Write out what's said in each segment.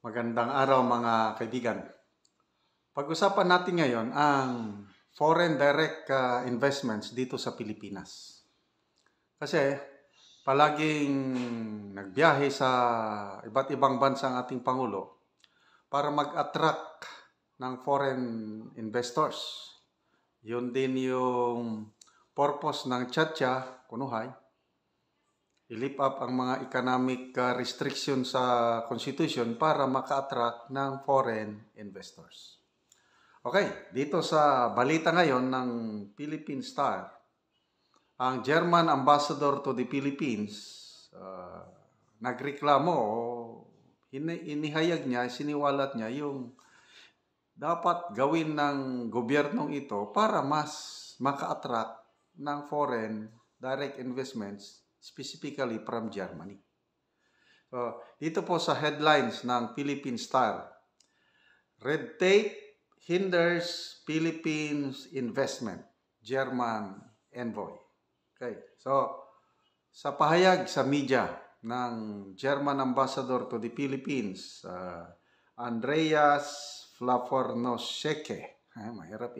Magandang araw mga kaibigan. Pag-usapan natin ngayon ang foreign direct investments dito sa Pilipinas. Kasi palaging nagbiyahe sa iba't ibang bansa ang ating Pangulo para mag-attract ng foreign investors. Yun din yung purpose ng Chatcha, kunuhay. I-lift up ang mga economic restriction sa Constitution para maka-attract ng foreign investors. Okay, dito sa balita ngayon ng Philippine Star, ang German Ambassador to the Philippines nagreklamo o inihayag niya, siniwalat niya yung dapat gawin ng gobyernong ito para mas maka-attract ng foreign direct investments specifically from Germany. So, dito po sa headlines ng Philippine Star, Red tape hinders Philippines investment, German envoy. Okay, so sa pahayag sa media ng German Ambassador to the Philippines, Andreas Flafornoseke, mahirap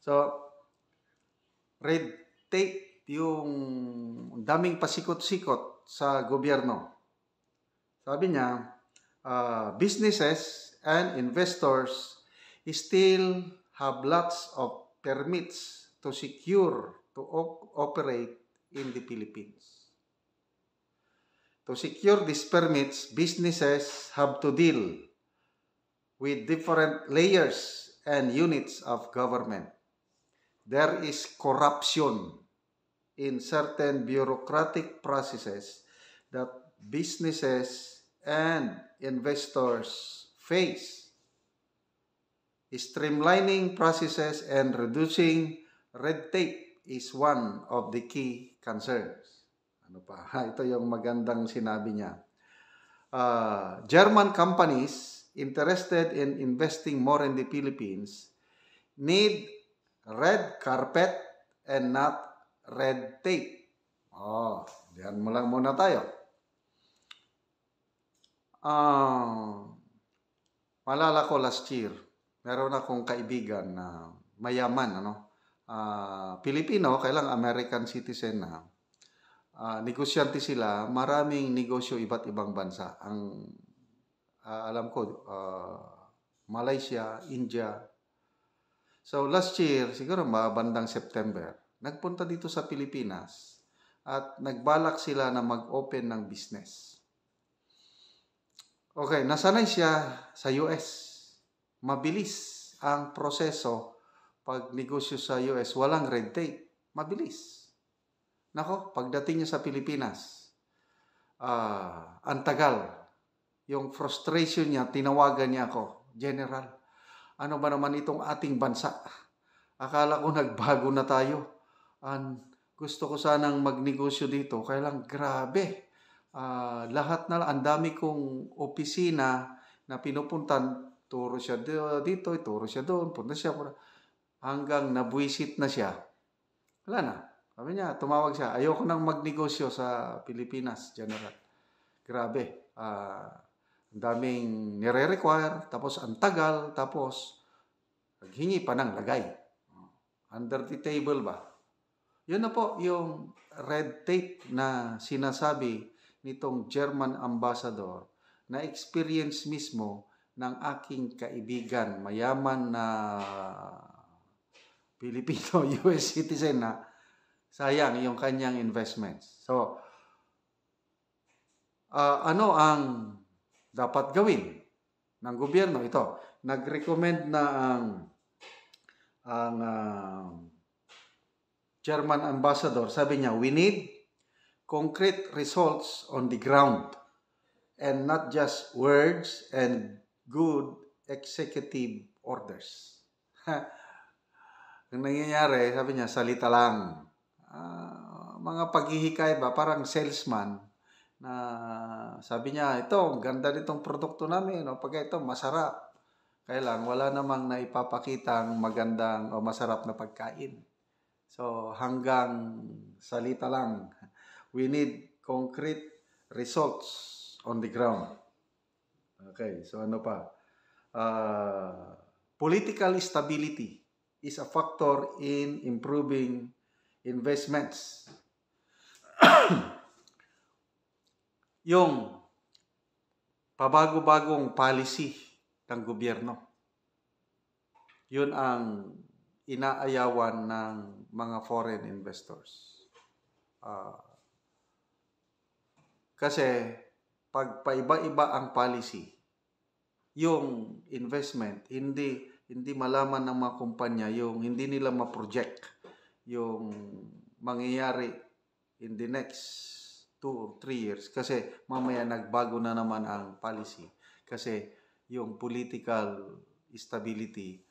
So, red tape yung daming pasikot-sikot sa gobyerno. Sabi niya, businesses and investors still have lots of permits to secure to operate in the Philippines. To secure these permits, businesses have to deal with different layers and units of government. There is corruption in certain bureaucratic processes that businesses and investors face. Streamlining processes and reducing red tape is one of the key concerns. Ano pa? Ito yung magandang sinabi niya. German companies interested in investing more in the Philippines need red carpet and not red tape. Diyan mo lang muna tayo. Malala ko last year, meron akong kaibigan na mayaman, Pilipino, kailang American citizen na. Negosyante sila, maraming negosyo iba't ibang bansa. Ang alam ko, Malaysia, India. So last year, siguro bandang September, nagpunta dito sa Pilipinas at nagbalak sila na mag-open ng business. Okay, nasanay siya sa US. Mabilis ang proseso pag negosyo sa US, walang red tape. Mabilis. Nako, pagdating niya sa Pilipinas, ang tagal. Yung frustration niya, tinawagan niya ako, General, ano ba naman itong ating bansa? Akala ko nagbago na tayo. Gusto ko sanang magnegosyo dito. Kaya lang, grabe. Lahat na lang, ang dami kong opisina na pinupuntan. Turo siya dito, turo siya doon, punta siya. Hanggang nabuisit na siya. Wala na. Sabi niya, tumawag siya. Ayoko nang magnegosyo sa Pilipinas, General. Grabe. Ang daming nire-require, tapos ang tagal, tapos naghingi pa ng lagay. Under the table ba? Yun na po yung red tape na sinasabi nitong German ambassador na experience mismo ng aking kaibigan, mayaman na Filipino US citizen na sayang yung kanyang investments. So, ano ang dapat gawin ng gobyerno? Ito, nag-recommend na ang German ambassador, sabi niya, we need concrete results on the ground and not just words and good executive orders. Ang nangyayari, sabi niya, salita lang. Mga paghihikay ba, parang salesman na sabi niya, ito, ganda nitong produkto namin, pag ito, masarap. Kaya lang, wala namang naipapakitang magandang o masarap na pagkain. So, hanggang salita lang. We need concrete results on the ground. Okay, so ano pa? Political stability is a factor in improving investments. Yung pabago-bagong policy ng gobyerno, yun ang inaayawan ng mga foreign investors. Kasi pag paiba-iba ang policy, yung investment, hindi malaman ng mga kumpanya, yung hindi nila ma-project yung mangyayari in the next 2 or 3 years kasi mamaya nagbago na naman ang policy kasi yung political stability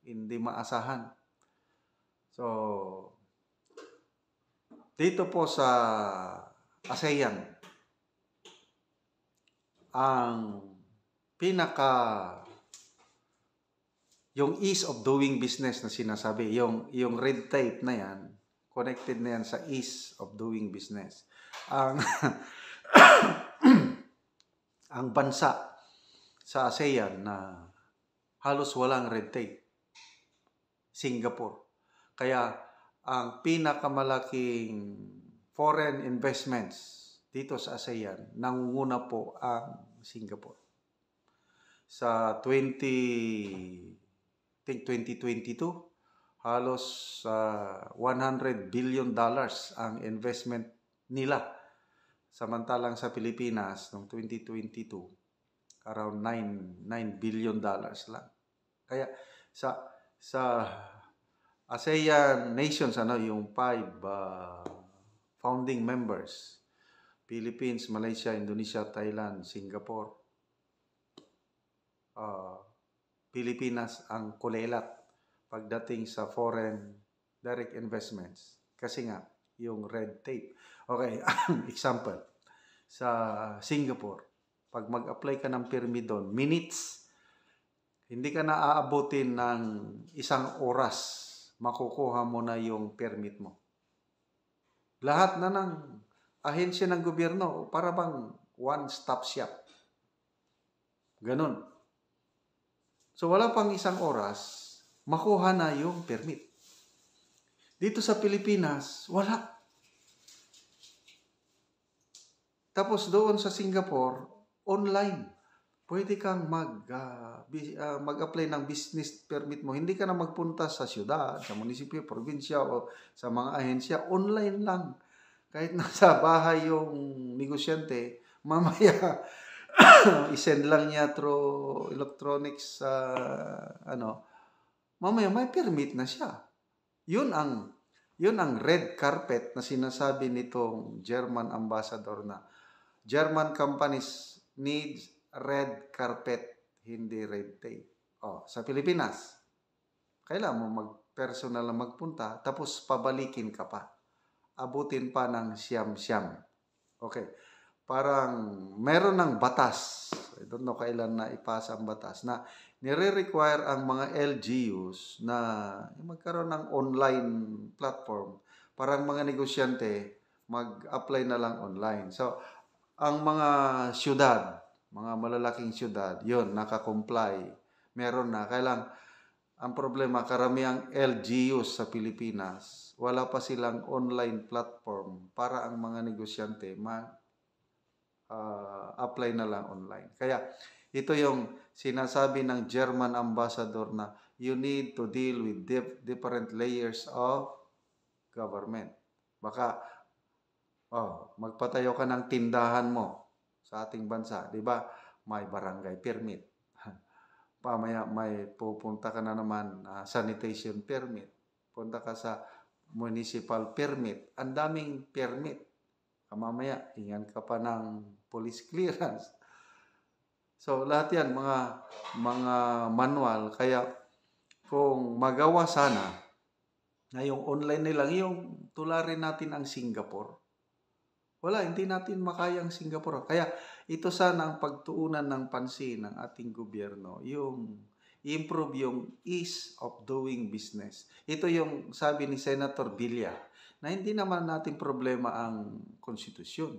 hindi maasahan. So dito po sa ASEAN, ang yung ease of doing business na sinasabi, yung red tape na yan, connected na yan sa ease of doing business. Ang bansa sa ASEAN na halos walang red tape, Singapore. Kaya ang pinakamalaking foreign investments dito sa ASEAN, nangunguna po ang Singapore. Sa 2022, halos $100 billion ang investment nila. Samantalang sa Pilipinas, noong 2022, around $9 billion lang. Kaya sa ASEAN nations, yung 5 founding members, Philippines, Malaysia, Indonesia, Thailand, Singapore, Pilipinas ang kulelat pagdating sa foreign direct investments. Kasi nga, yung red tape. Okay, example, sa Singapore, pag mag-apply ka ng permit doon, minutes, hindi ka na aabutin ng 1 oras, makukuha mo na yung permit mo. Lahat na ng ahensya ng gobyerno, para bang one-stop shop. Ganun. So wala pang 1 oras, makuha na yung permit. Dito sa Pilipinas, wala. Tapos doon sa Singapore, online. Pwede kang mag-apply ng business permit mo. Hindi ka na magpunta sa syudad, sa munisipyo, probinsya o sa mga ahensya. Online lang. Kahit nasa bahay yung negosyante, mamaya isend lang niya through electronics mamaya may permit na siya. Yun ang red carpet na sinasabi nitong German ambassador na German companies needs red carpet, hindi red tape. Sa Pilipinas, kailangan mo mag-personal na magpunta tapos pabalikin ka pa. Abutin pa ng siyam-siyam. Okay. Parang meron ng batas, I don't know kailan na ipasa ang batas, na nire-require ang mga LGUs na magkaroon ng online platform para ang mga negosyante mag-apply na lang online. So, ang mga syudad, mga malalaking syudad, yun, naka-comply. Meron na. Kailang, ang problema, karamihang LGUs sa Pilipinas, wala pa silang online platform para ang mga negosyante apply na lang online. Kaya ito yung sinasabi ng German ambassador na you need to deal with different layers of government. Baka magpatayo ka ng tindahan mo sa ating bansa, di ba? May barangay permit. Pamaya may pupunta ka na naman sanitation permit. Punta ka sa municipal permit. Ang daming permit. Mamaya, hingan ka pa ng police clearance. So, lahat yan, mga manual. Kaya, kung magawa sana, na yung online nilang, yung tularin natin ang Singapore. Wala, hindi natin makaya ang Singapore. Kaya, ito sana ang pagtuunan ng pansin ng ating gobyerno, yung improve yung ease of doing business. Ito yung sabi ni Senator Villar, na hindi naman natin problema ang konstitusyon.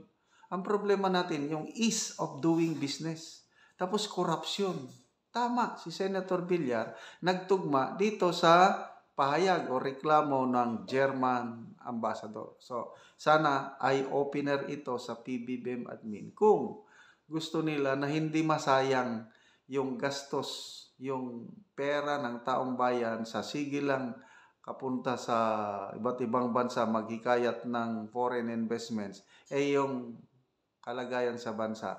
Ang problema natin, yung ease of doing business. Tapos corruption. Tama, si Senator Villar nagtugma dito sa pahayag o reklamo ng German ambassador. So, sana eye-opener ito sa PBBM admin. Kung gusto nila na hindi masayang yung gastos, yung pera ng taong bayan sa sigilang kapunta sa iba't ibang bansa maghikayat ng foreign investments, yung kalagayan sa bansa,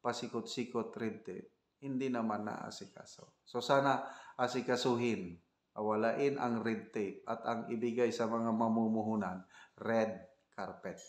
pasikot-sikot red tape, hindi naman naasikaso. So sana asikasuhin, walain ang red tape at ang ibigay sa mga mamumuhunan, red carpet.